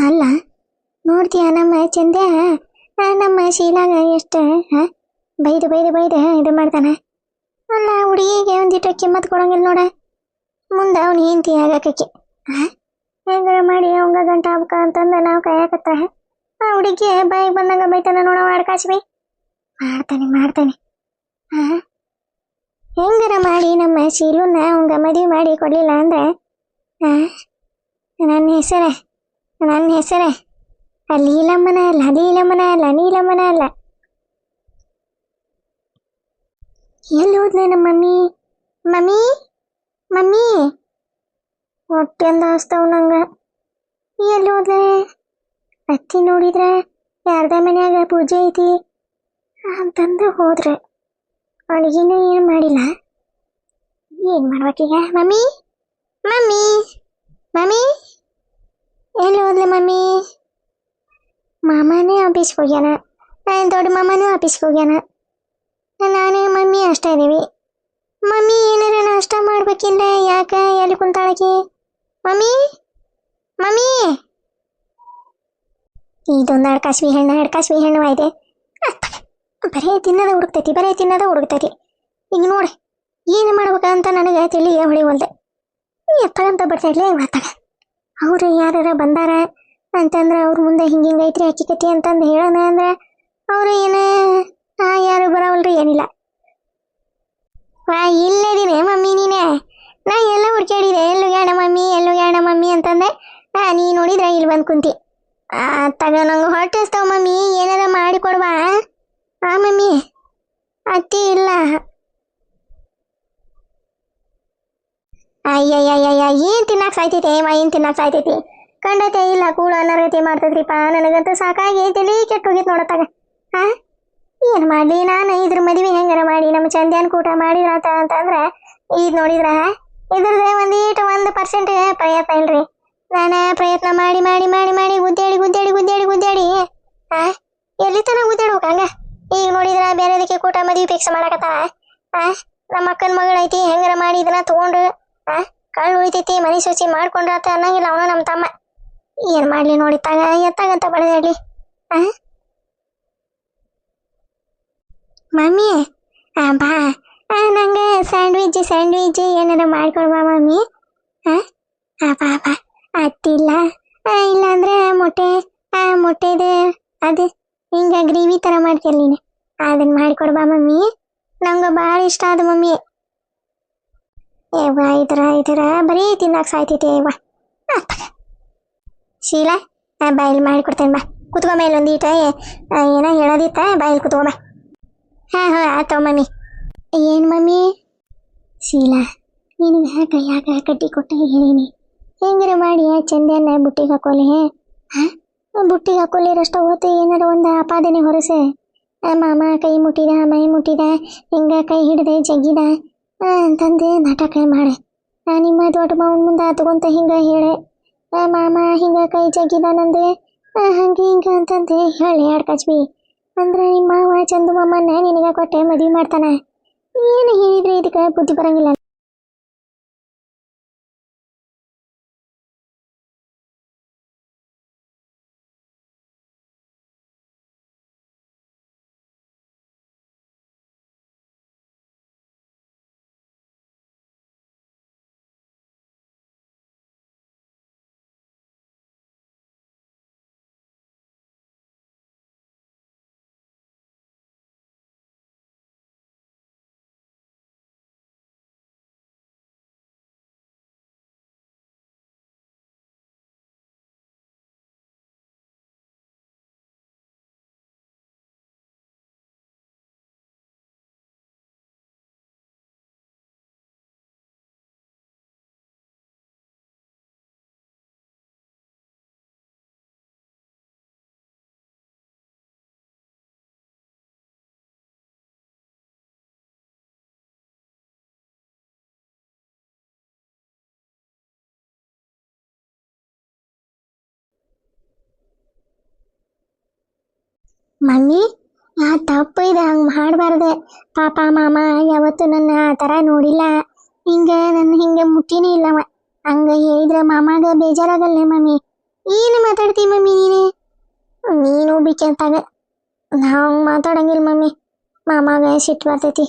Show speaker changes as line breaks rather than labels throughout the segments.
ಅಲ್ಲ ನೋಡ್ತೀಯ ನಮ್ಮ ಚಂದ್ಯ ನಮ್ಮ ಶೀಲಾಗ ಎಷ್ಟು ಬೈದು ಬೈದು ಬೈದು ಇದು ಮಾಡ್ತಾನೆ. ಅಲ್ಲ ಹುಡುಗಿಗೆ ಒಂದಿಟ್ಟು ಕಿಮ್ಮತ್ ಕೊಡಂಗಿಲ್ಲ ನೋಡ. ಮುಂದೆ ಅವ್ನು ಹೆಂಡತಿ ಆಗಕ್ಕೆ ಹೆಂಗಾರ ಮಾಡಿ ಅವಂಗ ಗಂಟ ಆಗ್ಬೇಕ ಅಂತಂದು ನಾವು ಕಾಯಕತ್ತ ಆ ಹುಡುಗಿ ಬಾಯಿಗೆ ಬಂದಂಗ ಬೈತಾನ ನೋಡ. ಆಡ್ಕಾಸಿ ಬೈ ಮಾಡ್ತಾನೆ ಹೆಂಗಾರ ಮಾಡಿ ನಮ್ಮ ಶೀಲುನ ಅವಂಗ ಮದುವೆ ಮಾಡಿ ಕೊಡ್ಲಿಲ್ಲ ಅಂದ್ರೆ ನನ್ನ ಹೆಸರೇ ಲೀಲಮ್ಮನ ಅಲ್ಲ ನೀಲಮ್ಮನ ಅಲ್ಲ. ಎಲ್ಲಿ ಹೋದ್ಲೆ ನಮ್ಮ ಮಮ್ಮಿ ಹೊಟ್ಟೆಂದ ಹಸ್ತವ್ ನಂಗ. ಎಲ್ಲಿ ಹೋದ್ಲೆ ಅತ್ತಿ ನೋಡಿದ್ರೆ ಯಾರ್ದ ಮನ್ಯಾಗ ಪೂಜೆ ಐತಿ ಅಂತಂದು ಹೋದ್ರೆ ಅಡುಗೆನೂ ಏನು ಮಾಡಿಲ್ಲ. ಏನು ಮಾಡ್ಬೇಕೀಗ? ಮಮ್ಮಿ ಎಲ್ಲಿ ಹೋದ್ಲೆ ಮಮ್ಮಿ? ಮಾಮನೇ ಆಫೀಸ್ಗೆ ಹೋಗ್ಯಾನ, ದೊಡ್ಡ ಮಾಮನೂ ಆಫೀಸ್ಗೆ ಹೋಗ್ಯಾನ, ನಾನು ಮಮ್ಮಿ ಅಷ್ಟೇ ಇದೀವಿ. ಮಮ್ಮಿ ಏನಾರ ನಾಷ್ಟ ಮಾಡ್ಬೇಕಿಲ್ಲ? ಯಾಕ ಎಲ್ಲಿ ಕುಂತಾಳಕಿ? ಮಮ್ಮಿ ಇದೊಂದು ಅಡ್ಕಾಸ್ವಿ ಹೆಣ್ಣು ಆಯ್ದೆ. ಬರೇ ತಿನ್ನದ ಹುಡುಕ್ತೈತಿ. ಈಗ ನೋಡಿ ಏನು ಮಾಡ್ಬೇಕಂತ ನನಗೆ ತಿಳಿಯ ಹೊಳಿವಲ್ದೆ. ಎತ್ತಗಂತ ಬರ್ತಾಯಿಡ್ಲೇ ಮಾತಾಡ. ಅವ್ರು ಯಾರ ಬಂದಾರ ಅಂತಂದ್ರೆ ಅವ್ರ ಮುಂದೆ ಹಿಂಗೈತ್ರಿ ಅಕ್ಕಿಕತಿ ಅಂತಂದು ಹೇಳೋಣ ಅಂದ್ರೆ ಅವರು ಏನ ಯಾರು ಬರೋವಲ್ರಿ, ಏನಿಲ್ಲ. ಇಲ್ಲದಿನೇ ಮಮ್ಮಿ ನೀನೆ. ನಾ ಎಲ್ಲ ಹುಡ್ಕ್ಯಾಡಿದೆ, ಎಲ್ಲುಗ್ಯಾಣ ಮಮ್ಮಿ ಅಂತಂದೆ. ನೀ ನೋಡಿದ್ರೆ ಇಲ್ಲಿ ಬಂದು ಕುಂತಿ. ತಗ ನಂಗೆ ಹೊಟ್ಟೆ ಹಸ್ತಾವ ಮಮ್ಮಿ, ಏನಾರ ಮಾಡಿ ಕೊಡ್ವಾ? ಮಮ್ಮಿ ಅತ್ತಿ ಇಲ್ಲ. ಅಯ್ಯಯ್ಯಯ್ಯ ಏನು ತಿನ್ನಕ್ಕೆ ಸಾಯ್ತೈತಿ ಕಂಡತೆ ಇಲ್ಲ. ಕೂಳ ಅನರ್ಗತಿ ಮಾಡ್ತದ್ರಿಪ್ಪ. ನನಗಂತೂ ಸಾಕಾಗಿ ತಲೆ ಕೆಟ್ಟು ಹೋಗಿತ್ತು ನೋಡತ್ತಾಗ. ಏನು ಮಾಡಲಿ ನಾನು? ಇದ್ರ ಮದುವೆ ಹೆಂಗಾರ ಮಾಡಿ ನಮ್ಮ ಚಂದ್ಯಾನ ಕೂಟ ಮಾಡಿದ್ರಾತ ಅಂತಂದ್ರೆ ಇದು ನೋಡಿದ್ರ ಇದ್ರದ್ದೇ ಒಂದು 1% ಪ್ರಯತ್ನ ಇಲ್ರಿ. ನಾನು ಪ್ರಯತ್ನ ಮಾಡಿ ಗುದ್ದಾಡಿ ಎಲ್ಲಿ ತನ ಗುದ್ದಾಡ್ಬೇಕು ಹಂಗ. ಈಗ ನೋಡಿದ್ರ ಬೇರೆದಕ್ಕೆ ಕೂಟ ಮದುವೆ ಫಿಕ್ಸ್ ಮಾಡಕತ್ತಾವ. ನಮ್ಮ ಅಕ್ಕನ ಮಗಳೈತಿ, ಹೆಂಗಾರ ಮಾಡಿ ಇದನ್ನ ತಗೊಂಡು ಕಳ್ಳು ಉಳಿತೈತಿ, ಮನೆ ಶುಚಿ ಮಾಡ್ಕೊಂಡ್ರಾತ ಅನ್ನಂಗಿಲ್ಲ ಅವನು ನಮ್ಮ ತಮ್ಮ. ಏನು ಮಾಡಲಿ ನೋಡಿ ಎತ್ತಾಗಂತ ಬಡದಾಡ್ಲಿ. ಮಮ್ಮಿ ಬಾ, ನಂಗೆ ಸ್ಯಾಂಡ್ವಿಚ್ ಏನಾರ ಮಾಡ್ಕೊಡ್ಬಾ ಮಮ್ಮಿ. ಬಾ ಅತ್ತಿಲ್ಲ, ಇಲ್ಲಾಂದ್ರೆ ಮೊಟ್ಟೆದು ಅದು ಹಿಂಗೆ ಗ್ರೇವಿ ಥರ ಮಾಡ್ತೀಯಲ್ಲ ನೀನು, ಅದನ್ನ ಮಾಡಿಕೊಡ್ಬಾ ಮಮ್ಮಿ. ನಂಗೆ ಭಾಳ ಇಷ್ಟ ಅದು ಮಮ್ಮಿ. ಇದರ ಬರೀ ತಿನ್ನಕ್ಕೆ ಸಾಯ್ತೈತಿ. ಶೀಲಾ ಬಾಯಲ್ಲಿ ಮಾಡಿಕೊಡ್ತೇನೆ ಬಾ. ಕುತ್ಕೊ ಮೇಲೆ ಒಂದೀಟ ಏನೋ ಹೇಳೋದಿತ್ತ, ಬಾಯಲ್ಲಿ ಕುತ್ಕೊ ಬಾ. ಆತವ ಮಮ್ಮಿ. ಏನು ಮಮ್ಮಿ? ಶೀಲಾ ನಿನಗೆ ಕೈಯಾಗ ಕಟ್ಟಿ ಕೊಟ್ಟ ಹೇಳೀನಿ, ಹೆಂಗಾರ ಮಾಡಿ ಚಂದ್ಯಾನ ಬುಟ್ಟಿಗೆ ಹಾಕೊಳ್ಳಿರಷ್ಟ ಹೊತ್ತು ಏನಾರ ಒಂದು ಆಪಾದನೆ ಹೊರಸೆ. ಮಾಮ ಕೈ ಮುಟ್ಟಿದ, ಮೈ ಮುಟ್ಟಿದ, ಹಿಂಗೆ ಕೈ ಹಿಡ್ದೆ ಜಗ್ಗಿದ ಅಂತಂದು ನಾಟಕ ಮಾಡೆ. ನಿಮ್ಮ ದೊಡ್ಡ ಮಾವನ ಮುಂದೆ ತಗೊಂತ ಹಿಂಗೆ ಹೇಳೆ, ಮಾಮ ಹಿಂಗೆ ಕೈ ಜಗ್ಗಿದಾನಂದೆ ಹಿಂಗೆ ಅಂತಂದು ಹೇಳಿ ಆಡ್ಕಚ್ಬಿ. ಅಂದ್ರೆ ನಿಮ್ಮ ಮಾವ ಚಂದು ಮಾಮನ್ನ ನಿನಗೆ ಕೊಟ್ಟೆ ಮದುವೆ ಮಾಡ್ತಾನೆ. ಏನು ಹೇಳಿದ್ರೆ ಇದಕ್ಕೆ ಬುದ್ಧಿ ಬರಂಗಿಲ್ಲ. ಮಮ್ಮಿ ತಪ್ಪು ಇದೆ, ಹಂಗೆ ಮಾಡಬಾರ್ದೆ. ಪಾಪ ಮಾಮ ಯಾವತ್ತು ನನ್ನ ಆ ಥರ ನೋಡಿಲ್ಲ, ಹಿಂಗೆ ನನ್ನ ಹಿಂಗೆ ಮುಟ್ಟಿನೇ ಇಲ್ಲವ. ಹಂಗೆ ಹೇಳಿದ್ರೆ ಮಾಮಾಗ ಬೇಜಾರಾಗಲ್ಲೇ ಮಮ್ಮಿ. ಏನು ಮಾತಾಡ್ತಿ ಮಮ್ಮಿ ನೀನು ಬಿಕ್ಕಂತಾಗ ನಾವು ಮಾತಾಡಂಗಿಲ್ಲ ಮಮ್ಮಿ. ಮಾಮಾಗ ಸಿಟ್ಟು ಬರ್ತೈತಿ.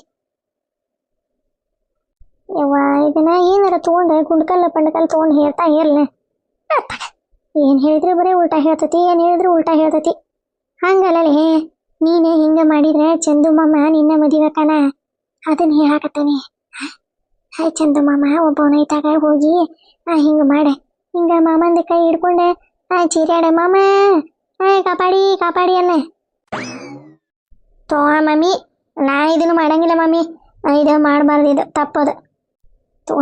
ಯವ್ವ ಇದನ್ನ ಏನಾರ ತೊಗೊಂಡು ಗುಂಡ್ಕಲ್ಲ ಪಂಡ್ಕಲ್ ತೊಗೊಂಡು ಹೇಳ್ತಾ ಹೇಳ. ಏನು ಹೇಳಿದ್ರೆ ಬರೀ ಉಲ್ಟಾ ಹೇಳ್ತತಿ, ಏನು ಹೇಳಿದ್ರು ಉಲ್ಟಾ ಹೇಳ್ತತಿ. ಹಂಗಲ್ಲೇ ನೀನೇ ಹಿಂಗೆ ಮಾಡಿದ್ರೆ ಚಂದು ಮಾಮ ನಿನ್ನ ಮದುವೆಕನ ಅದನ್ನ ಹೇಳಾಕತ್ತಾನೆ. ಹಾಯ್ ಚಂದು ಮಾಮ ಒಬ್ಬವನೈತಾಗ ಹೋಗಿ ಹಿಂಗೆ ಮಾಡೆ, ಹಿಂಗೆ ಮಾಮಂದ ಕೈ ಹಿಡ್ಕೊಂಡೆ ಚೀರಾಡ ಮಾಮ ಕಾಪಾಡಿ ಕಾಪಾಡಿ ಅನ್ನ ತೋ ಮಮ್ಮಿ. ನಾ ಇದನ್ನು ಮಾಡಂಗಿಲ್ಲ ಮಮ್ಮಿ, ಇದು ಮಾಡಬಾರ್ದು, ಇದು ತಪ್ಪದು. ತೋ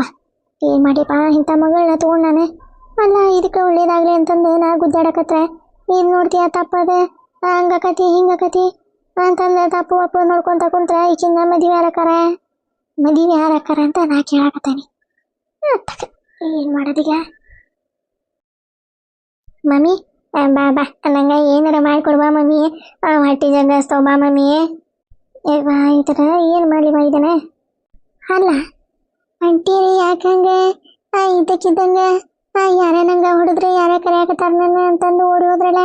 ಏನು ಮಾಡಿಪ್ಪ ಇಂಥ ಮಗಳನ್ನ ತೊಗೊಂಡು ನಾನು ಅಲ್ಲ ಇದಕ್ಕೆ ಒಳ್ಳೇದಾಗಲಿ ಅಂತಂದು ನಾ ಗುದ್ದಾಡಕತ್ರ ಇದು ನೋಡ್ತೀಯ ತಪ್ಪದ ಹಂಗಕತಿ ಹಿಂಗಕತಿ ಅಂತಂದ್ರೆ ತಪ್ಪು ಅಪ್ಪು ನೋಡ್ಕೊಂತ ಕುಂತ್ರ ಈಗಿನ ಮದುವೆ ಯಾರಕ್ಕಾರ ಅಂತ ನಾ ಕೇಳಾಕತ್ತೇನಿ. ಏನು ಮಾಡೋದೀಗ ಮಮ್ಮಿ? ಬಾ ಬಾ ನಂಗೆ ಏನಾರ ಮಾಡಿಕೊಡ್ಬಾ ಮಮ್ಮಿ, ಹೊಟ್ಟೆ ಜಗ್ಗಸ್ತವ ಬಾ ಮಮ್ಮಿ. ಈ ಥರ ಏನು ಮಾಡಲಿ ಬಾ ಇದನ್ನ. ಅಲ್ಲ ಅಂಟೀರಿ ಯಾಕಂಗೆ ಇದ್ದಕ್ಕಿದ್ದಂಗೆ ಯಾರೇ ನಂಗೆ ಹೊಡೆದ್ರೆ ಯಾರೇ ಕರೆಯಾಕತ್ತಾರ ನನ್ನ ಅಂತಂದು ಓಡಿ ಹೋದ್ರಲ್ಲ.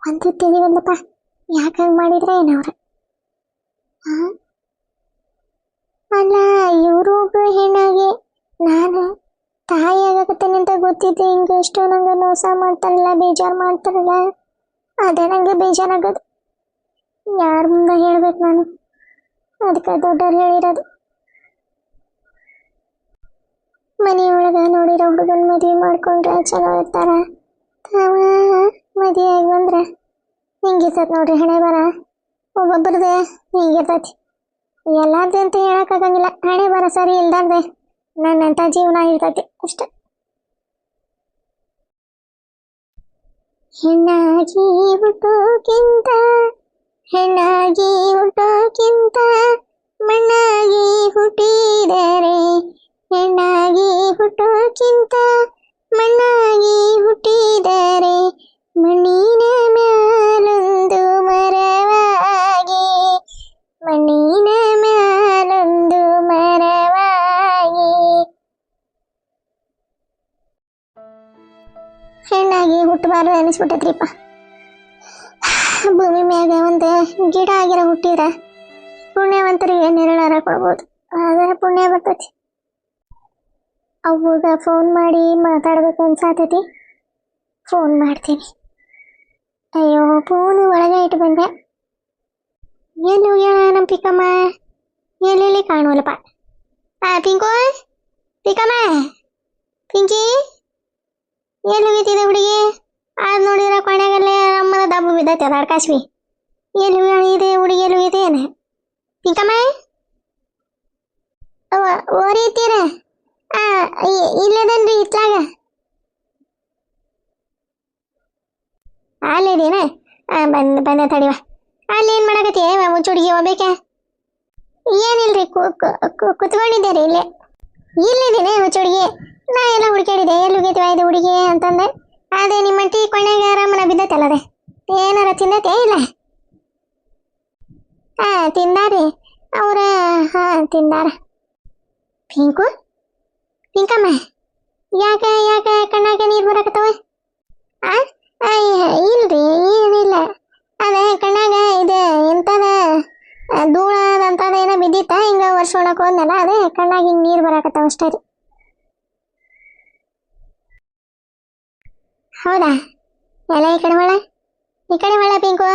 ಒಂದು ತಿಳಿವಲ್ಲಪ್ಪ ಯಾಕಂಗೆ ಮಾಡಿದ್ರೆ ಏನವ್ರು. ಅಲ್ಲ ಇವರು ಒಬ್ರು ಹೆಣ್ಣಾಗಿ ನಾನು ತಾಯಿ ಆಗಕತ್ತೇನೆ ಅಂತ ಗೊತ್ತಿದ್ದೆ, ಹಿಂಗೆ ಎಷ್ಟು ನಂಗೆ ಮೋಸ ಮಾಡ್ತಾರಲ್ಲ, ಬೇಜಾರು ಮಾಡ್ತಾರಲ್ಲ, ಅದೇ ನಂಗೆ ಬೇಜಾರಾಗೋದು. ಯಾರ ಮುಂದೆ ಹೇಳ್ಬೇಕು ನಾನು, ಅದಕ್ಕೆ ದೊಡ್ಡವ್ರು ಹೇಳಿರೋದು. ಮನೆಯೊಳಗೆ ನೋಡಿರೋ ಹುಡುಗನ ಮದುವೆ ಮಾಡ್ಕೊಂಡ್ರೆ ಚಲೋ ಇರ್ತಾರ, ತಾವ ಮದುವೆ ಆಗಿ ಬಂದ್ರೆ ಹಿಂಗಿರ್ತೈತಿ ನೋಡ್ರಿ ಹಣೆ ಬರ. ಒಬ್ಬೊಬ್ಬರದೇ ಹಿಂಗಿರ್ತೈತಿ, ಎಲ್ಲಾರ್ದು ಅಂತ ಹೇಳಕ್ಕಾಗಂಗಿಲ್ಲ. ಹಣೆ ಬರ ಸರಿ ಇಲ್ದಾರ್ದೆ ನನ್ನಂಥ ಜೀವನ ಇರ್ತೈತಿ ಅಷ್ಟೆ. ಹೆಣ್ಣಾಗಿ ಹುಟ್ಟೋಕ್ಕಿಂತ ಮಣ್ಣಾಗಿ ಹುಟ್ಟಿದರೆ, ಹೆಣ್ಣಾಗಿ ಹುಟ್ಟೋಕ್ಕಿಂತ ಮಣ್ಣಾಗಿ ಹುಟ್ಟಿದರೆ, ಮಣ್ಣಿನ ಮ್ಯಾಲೊಂದು ಮರವಾಗಿ, ಮಣ್ಣಿನ ಮ್ಯಾಲೊಂದು ಮರವಾಗಿ. ಹೆಣ್ಣಾಗಿ ಹುಟ್ಟಬಾರ್ದು ಅನಿಸ್ಬಿಟ್ಟೈತ್ರಿಪ್ಪ. ಭೂಮಿ ಮ್ಯಾಗ ಒಂದು ಗಿಡ ಆಗಿರ ಹುಟ್ಟಿದ್ರ ಪುಣ್ಯವಂತರಿಗೆ ನೆರಳಾರ ಕೊಡ್ಬೋದು, ಆದರೆ ಪುಣ್ಯ ಬರ್ತೈತಿ. ಅವಾಗ ಫೋನ್ ಮಾಡಿ ಮಾತಾಡ್ಬೇಕು ಅನ್ಸಾತೈತಿ, ಫೋನ್ ಮಾಡ್ತೀನಿ. ಅಯ್ಯೋ ಫೋನು ಒಳಗೆ ಇಟ್ಟು ಬಂದೆ. ಎಲ್ಲಿ ಹೋಗ್ಯಾಳ ನಮ್ಮ ಪಿಕಮ್ಮ? ಎಲ್ಲೆಲ್ಲಿ ಕಾಣುವಲ್ಲಪ್ಪ. ಪಿಂಕು, ಪಿಕಮ್ಮ, ಪಿಂಕಿ ಎಲ್ಲಿ ಹೋಗಿತ್ತಿದೆ ಹುಡುಗಿ? ಅದು ನೋಡಿದ್ರೆ ಕೊನೆಗಲ್ಲೇ ನಮ್ಮದ ದಬ್ಬು ಬಿದ್ದೈತೆ ಅದು ಅಡ್ಕಾಶ್ವಿ. ಎಲ್ಲಿ ಇದೆ ಹುಡುಗಿ? ಎಲ್ಲಿ ಹೋಗೈತೆ ಏನು ಪಿಂಕಮ್ಮ? ಓರಿತೀರ? ಇಲ್ಲದನ್ರಿ ಇತ್ಲಾಗ ಅಲ್ಲೇದೇನ? ಬಂದೆ ತಡಿವ. ಅಲ್ಲಿ ಏನು ಮಾಡಕತ್ತಿ ಮುಚ್ಚುಡುಗಿ ಹೋಗ್ಬೇಕೆ? ಏನಿಲ್ರಿ ಕುತ್ಕೊಂಡಿದ್ದೆ ರೀ ಇಲ್ಲೇ. ಇಲ್ಲಿದ್ದೀನಿ ಮುಚ್ಚುಡುಗಿ. ನಾ ಎಲ್ಲ ಹುಡುಕಾಡಿದೆ ಎಲ್ಲಿ ಹೋಗೈತಿವ ಇದು ಹುಡುಗಿ ಅಂತಂದೆ. ಅದೇ ನಿಮ್ಮ ಟೀ ಕೊಂಡಾಗ ಆರಾಮನ ಬಿದ್ದತ್ತಲ್ಲದೆ ಏನಾರ ತಿನ್ನತ್ತೆ ಇಲ್ಲ? ತಿಂದಾರಿ ಅವ್ರ? ತಿಂದಾರ. ಪಿಂಕು, ಪಿಂಕಮ್ಮ ಯಾಕೆ ಯಾಕೆ ಕಣ್ಣಾಗೆ ನೀರು ಬರಕತ್ತವ? ಇಲ್ರಿ ಏನಿಲ್ಲ, ಅದೇ ಕಣ್ಣಾಗ ಇದೆ ಎಂತದ ಧೂಳದಂತದ ಏನೋ ಬಿದ್ದಿತ್ತ, ಹಿಂಗ ವರ್ಷೊಳಕ್ ಹೋದ್ನಲ್ಲ, ಅದೇ ಕಣ್ಣಾಗ ಹಿಂಗೆ ನೀರು ಬರಕತ್ತವ ಅಷ್ಟೇ ರೀ. ಹೌದಾ? ಎಲ್ಲ ಈ ಕಡೆ ಹೊಳ ಪಿಂಕು.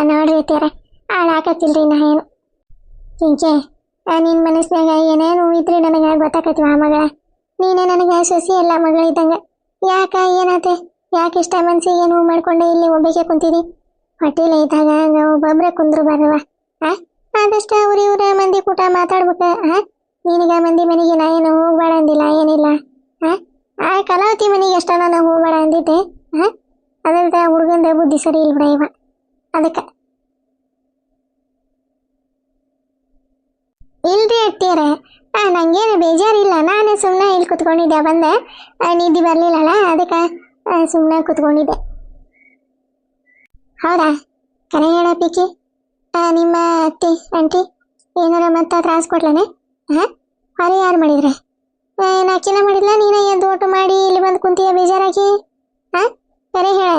ನೋಡ್ರಿ ತೀರ ಹಾಳಾಕತ್ತಿಲ್ರಿ ನಾ ಏನು. ಪಿಂಕೆ ನಿನ್ನ ಮನಸ್ಸಿನಾಗ ಏನೇನು ಇದ್ರಿ ನನಗೆ ಗೊತ್ತಾಕತ್ವ ಮಗಳ. ನೀನೇ ನನಗೆ ಸೊಸಿ ಎಲ್ಲ ಮಗಳಿದ್ದಂಗೆ. ಯಾಕ ಏನಾತೆ? ಯಾಕೆ ಇಷ್ಟ ಮನ್ಸಿಗೆ ನೋವು ಮಾಡ್ಕೊಂಡೆ ಇಲ್ಲಿ ಒಬ್ಬಕ್ಕೆ ಕುಂತಿದಿ? ಹೊಟ್ಟೆಲೆ ಇದ್ದಾಗ ಒಬ್ಬೊಬ್ರೆ ಕುಂದ್ರು ಬರವ. ಆದಷ್ಟು ಇವ್ರ ಮಂದಿ ಕೂಟ ಮಾತಾಡ್ಬೇಕ. ನಿನಗ ಮಂದಿ ಮನೆಗೆ ನಾ ಏನು ಹೋಗ್ಬೇಡ ಅಂದಿಲ್ಲ, ಏನಿಲ್ಲ. ಕಲಾವತಿ ಮನೆಗೆ ಎಷ್ಟ ನಾನು ಹೋಗ್ಬೇಡ ಅಂದಿದ್ದೆ. ಅದಂತ ಹುಡುಗಂದ ಬುದ್ಧಿ ಸರಿ ಇಲ್ಲ ಬಿಡ ಇವ. ಅದಕ್ಕೆ ಇಲ್ರಿ ಅಟ್ಟಿಯರ, ನಂಗೇನು ಬೇಜಾರಿಲ್ಲ. ನಾನು ಸುಮ್ಮನೆ ಇಲ್ಲಿ ಕುತ್ಕೊಂಡಿದ್ದೆ, ಬಂದೆ ನಿದ್ದೆ ಬರಲಿಲ್ಲಲ್ಲ, ಅದಕ್ಕೆ ಸುಮ್ಮನೆ ಕುತ್ಕೊಂಡಿದ್ದೆ. ಹೌದಾ? ಕರೆ ಹೇಳ ಪಿಕ್ಕಿ, ನಿಮ್ಮ ಆಂಟಿ ಏನಾರ ಮತ್ತೆ ತ್ರಾಸ ಕೊಡ್ಲೇನೆ? ಹೊರೆ ಯಾರು ಮಾಡಿದ್ರೆ? ನಾಕಿನ ಮಾಡಿಲ್ಲ ನೀನ ಎದ್ದು ಒಟ್ಟು ಮಾಡಿ ಇಲ್ಲಿ ಬಂದು ಕುಂತೀಯ ಬೇಜಾರಾಗಿ ಹಾ ಕರೆ ಹೇಳ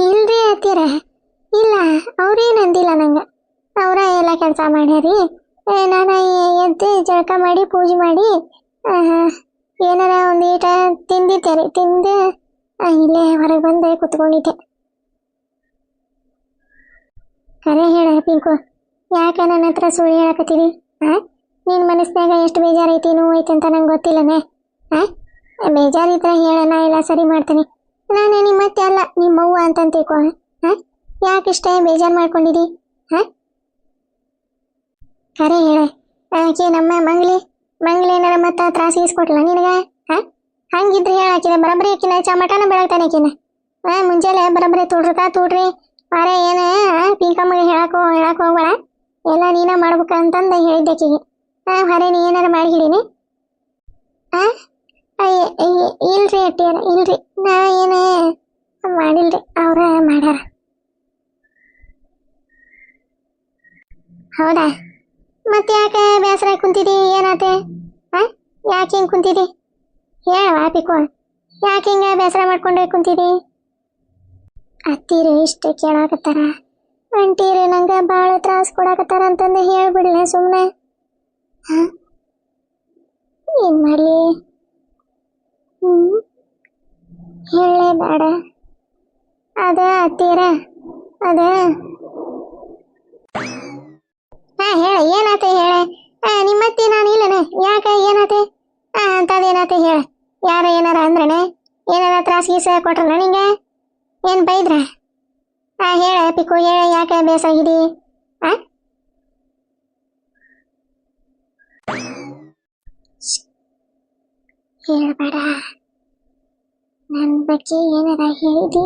ಇಲ್ರಿ ಅತ್ತೀರ ಇಲ್ಲ ಅವ್ರೇನು ಅಂದಿಲ್ಲ ನಂಗೆ ಅವರ ಎಲ್ಲ ಕೆಲಸ ಮಾಡ್ಯಾರಿ ನಾನು ಎದ್ದು ಜಳಕ ಮಾಡಿ ಪೂಜೆ ಮಾಡಿ ಏನಾರ ಒಂದು ಈಟ ತಿಂದಿದ್ದೆ ರೀ ತಿಂದು ಇಲ್ಲೇ ಹೊರಗೆ ಬಂದೆ ಕುತ್ಕೊಂಡಿದ್ದೆ ಕರೆ ಹೇಳ ಪಿಂಕು ಯಾಕೆ ನನ್ನ ಹತ್ರ ಸುಳ್ಳು ಹೇಳಕತ್ತೀವಿ ನಿನ್ನ ಮನಸ್ಸಿನಾಗ ಎಷ್ಟು ಬೇಜಾರೈತಿ ನೋವು ಐತೆ ಅಂತ ನಂಗೆ ಗೊತ್ತಿಲ್ಲನೇ ಬೇಜಾರಿದ್ರೆ ಹೇಳೋಣ ಇಲ್ಲ ಸರಿ ಮಾಡ್ತೇನೆ ನಾನು ನಿಮ್ಮ ಮತ್ತೆ ಅಲ್ಲ ನಿಮ್ಮ ಅವ್ವ ಅಂತ ತಿಳ್ಕೊ ಯಾಕಿಷ್ಟೇ ಬೇಜಾರು ಮಾಡ್ಕೊಂಡಿದ್ದಿ ಕರೆ ಹೇಳ ಆಕೆ ನಮ್ಮ ಮಂಗ್ಲಿ ಏನಾರ ಮತ್ತೆ ತ್ರಾಸ ಇಸ್ಕೊಟ್ಲ ನಿನಗೆ ಹಂಗಿದ್ರೆ ಹೇಳಾಕಿದೆ ಬರಬ್ರಿ ಆಕಿನ ಚಮಟನ ಬೆಳಗ್ತಾನೆ ಆಕಿನ ಮುಂಜಾನೆ ಬರಬ್ರಿ ತೂಡ್ರಿ ಮಾರ ಏನ ಪಿಂಕಮ್ಮಗೆ ಹೇಳಕ್ ಹೋಗ್ಬೇಡ ಎಲ್ಲ ನೀನ ಮಾಡ್ಬೇಕಂತಂದು ಹೇಳಿದ್ದೆ ಆಕಿಗೆ ಹೊರೆ ನೀ ಏನಾರ ಮಾಡಿಗಿಡೀನಿ ಇಲ್ರಿ ಅಟ್ಟಿಯರ ಇಲ್ರಿ ನಾ ಏನ ಮಾಡಿಲ್ರಿ ಅವ್ರ ಮಾಡ್ಯಾರ ಹೌದಾ ಮತ್ತೆ ಯಾಕೆ ಬೇಸರ ಕುಂತಿದಿ ಏನಾತೆ ಯಾಕೆ ಹಿಂಗೆ ಕುಂತಿದಿ ಹೇಳವಾ ಪಿಕು ಯಾಕೆ ಹಿಂಗೆ ಬೇಸರ ಮಾಡ್ಕೊಂಡೆ ಕುಂತಿದಿ ಅತ್ತೀರಿ ಇಷ್ಟು ಕೇಳಾಕತ್ತಾರ ಅಂಟೀರಿ ನಂಗೆ ಭಾಳ ತ್ರಾಸ ಕೊಡಾಕತ್ತಾರ ಅಂತಂದು ಹೇಳ್ಬಿಡ್ಲೆ ಸುಮ್ಮನೆ ಏನು ಮಾಡಲಿ ಹೇಳಲೇ ಬೇಡ ಅದ ಅತ್ತೀರ ಅದ ಹೇಳ ಏನಾತೆ ಹೇಳ ನಿಮ್ಮತ್ತಿ ನಾನು ಇಲ್ಲನೆ ಯಾಕೆ ಏನಾತೆ ಅಂತದೇನಾತೆ ಹೇಳ ಯಾರ ಏನಾರ ಅಂದ್ರನೆ ಏನಾರ ತ್ರಾಸ ಗೀಸ ಕೊಟ್ರನ ನಿಂಗೆ ಏನು ಬೈದ್ರ ಹೇಳ ಪಿಕು ಹೇಳ ಯಾಕೆ ಬೇಸಾಗಿದಿ ಹೇಳ್ಬೇಡ ನನ್ನ ಬಗ್ಗೆ ಏನಾರ ಹೇಳಿದಿ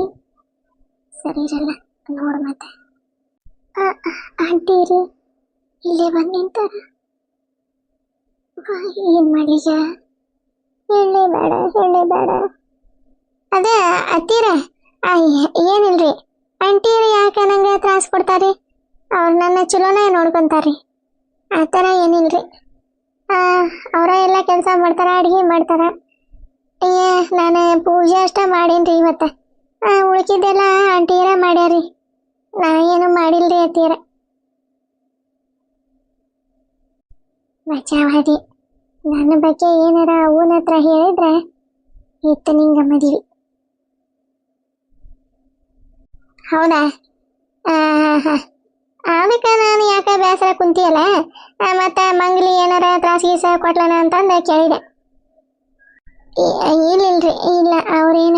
ಸರಿ ಇರಲ್ಲ ನೋಡು ಮತ್ತೆ ಆಂಟಿರು ಇಲ್ಲೇ ಬಂದು ನಿಂತಾರ ಏನು ಮಾಡೀಗ ಹೇಳಲೇಬೇಡ ಅದೇ ಅತ್ತೀರ ಏನಿಲ್ರಿ ಆಂಟಿಯರು ಯಾಕೆ ನಂಗೆ ತ್ರಾಸ ಕೊಡ್ತಾರಿ ಅವ್ರು ನನ್ನ ಚಲೋನೇ ನೋಡ್ಕೊತಾರ್ರಿ ಆ ಥರ ಏನಿಲ್ರಿ ಅವರ ಎಲ್ಲ ಕೆಲಸ ಮಾಡ್ತಾರ ಅಡುಗೆ ಮಾಡ್ತಾರ ನಾನು ಪೂಜೆ ಅಷ್ಟ ಮಾಡೀನಿ ಇವತ್ತು ಉಳ್ಕಿದ್ದೆಲ್ಲ ಆಂಟಿಯರ ಮಾಡ್ಯಾರಿ ನಾ ಏನು ಮಾಡಿಲ್ರಿ ಅತ್ತೀರ ಬಚಾವಾದಿ ನನ್ನ ಬಗ್ಗೆ ಏನಾರ ಅವನ ಹತ್ರ ಹೇಳಿದ್ರೆ ಇತ್ತು ನಿಂಗೆ ಮದುವೆ ಹೌದಾ ಅದಕ್ಕೆ ನಾನು ಯಾಕೆ ಬೇಸರ ಕುಂತಿಯಲ್ಲ ಮತ್ತೆ ಮಂಗ್ಲಿ ಏನಾರ ತ್ರಾಸ ಗೀಸ ಕೊಟ್ಲನ ಅಂತಂದು ಕೇಳಿದೆ ಇಲ್ಲಿಲ್ರಿ ಇಲ್ಲ ಅವ್ರೇನು